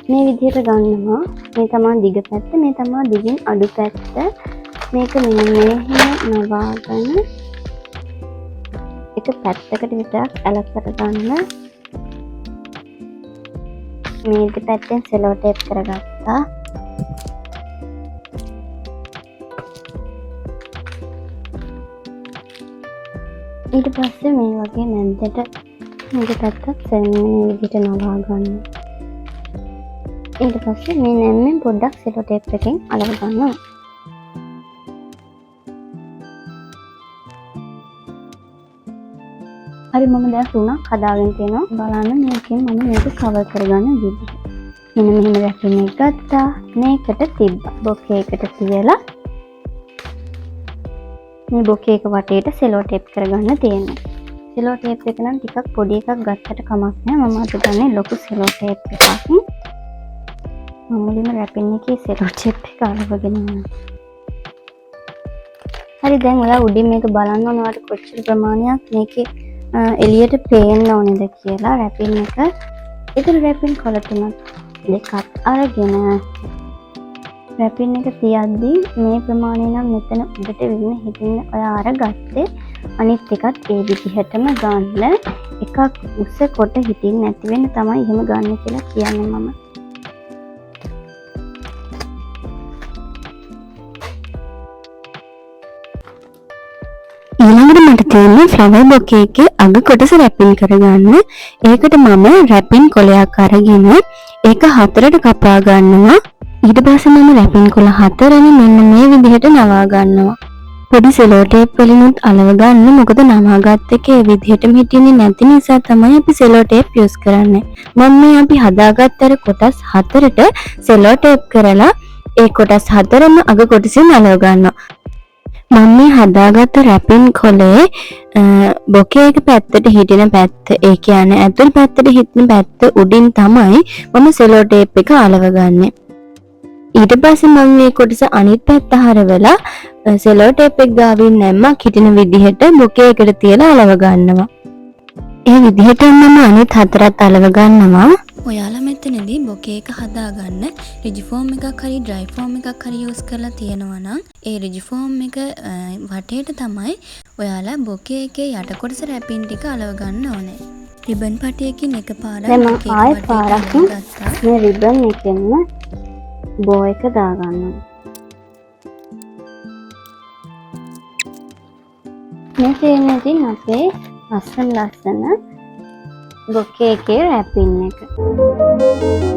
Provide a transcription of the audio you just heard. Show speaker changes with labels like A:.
A: මේ විදිහට ගන්නවා. මේ තමයි දිග පැත්ත, මේ තමයි දිගින් අඩු පැත්ත. මේක මෙන්න මෙහෙම නවාගෙන එක පැත්තකට විතරක් ඇලකට ගන්න. මේ දෙපැත්තෙන් සෙලෝ ටේප් කරගත්තා. ඊට පස්සේ මේ වගේ මැද්දට මේ පැත්තත් මේ විදිහට නවා ගන්න. ඊට පස්සේ මේ නැම්මෙන් පොඩ්ඩක් සෙලෝ ටේප් එකෙන් අලව ගන්නවා. හරි මම දැන් තුනක් හදාගෙන තියෙනවා. බලන්න මේකෙන් මම මේක කවර් කරගන්න විදිහ. මෙන්න මෙහෙම රැපින් එක ගත්තා. මේකට තිබ්බා. බොකේ එකට තියලා මේ බොකේ එක වටේට සෙලෝ ටේප් කරගන්න තියෙනවා. සෙලෝ ටේප් එක නම් ටිකක් පොඩි එකක් ගත්තට කමක් නැහැ. මම අද ගන්නේ ලොකු සෙලෝ ටේප් එකක්. මම මුලින්ම රැපින් එකේ සෙලෝ ටේප් එක අලවගෙන යනවා. හරි දැන් ඔයා උඩින් මේක බලන්න ඕන ඔයාලට කොච්චර ප්‍රමාණයක් මේකේ එළියට පේන්න ඕනේද කියලා රැපින් එක. ඒතර රැපින් කොළ තුනක් දෙකක් අරගෙන රැපින් එක තියද්දී මේ ප්‍රමාණය නම් මෙතන උඩට වෙන්න හිටින්න ඔයා අරගත්තේ අනිත් එකත් ඒ විදිහටම ගන්න. එකක් උස කොට හිටින්න නැති වෙන්න තමයි එහෙම ගන්න කියලා කියන්නේ මම. ඊළඟට මට තියෙන්නේ ෆ්ලවර් බොකේ එකේ අග කොටස රැපින් කරගන්න. ඒකට මම රැපින් කොලයක් අරගෙන ඒක හතරට කපා ගන්නවා. ඊට පස්සේ මම රැපින් කොළ හතරම මෙන්න මේ විදිහට නවා ගන්නවා. පොඩි සෙලෝ ටේප් වලිනුත් අලව ගන්න. මොකද නවාගත් එක ඒ විදිහටම හිටින්නේ නැති නිසා තමයි අපි සෙලෝ ටේප් යූස් කරන්නේ. මම මේ අපි හදාගත්ත අර කොටස් හතරට සෙලෝ ටේප් කරලා ඒ කොටස් හතරම අග කොටසින් අලව ගන්නවා. මම මේ හදාගත්ත රැපින් කොලේ බොකේ එක පැත්තට හිටින පැත්ත, ඒ කියන්නේ ඇතුල් පැත්තට හිටින පැත්ත උඩින් තමයි මම සෙලෝ ටේප් එක අලව ගන්නෙ. ඊට පස්සේ මම මේ කොටස අනිත් පැත්ත හරවලා සෙලෝ ටේප් එක ගාවින් නැම්මක් හිටින විදිහට බොකේ එකට තියලා අලව ගන්නවා. ඒ විදිහට මම අනිත් හතරත් අලව ගන්නවා.
B: ඔයාලා මෙතනදී බොකේ එක හදාගන්න රිජි ෆෝම් එකක් හරි ඩ්‍රයි ෆෝම් එකක් හරි යූස් කරලා තියෙනවා නම් ඒ රිජි ෆෝම් එක වටේට තමයි ඔයාලා බොකේ එකේ යට කොටස රැපින් ටික අලව ගන්න ඕනේ. රිබන් පටියකින් එකපාරක්
A: දැන් මම ආයෙත් පාරක් මේ රිබන් එකෙන්ම බෝ එක දාගන්නවා. මේ තියෙන්නේ අපේ ලස්සන බොකේ එකේ රැපින් එක.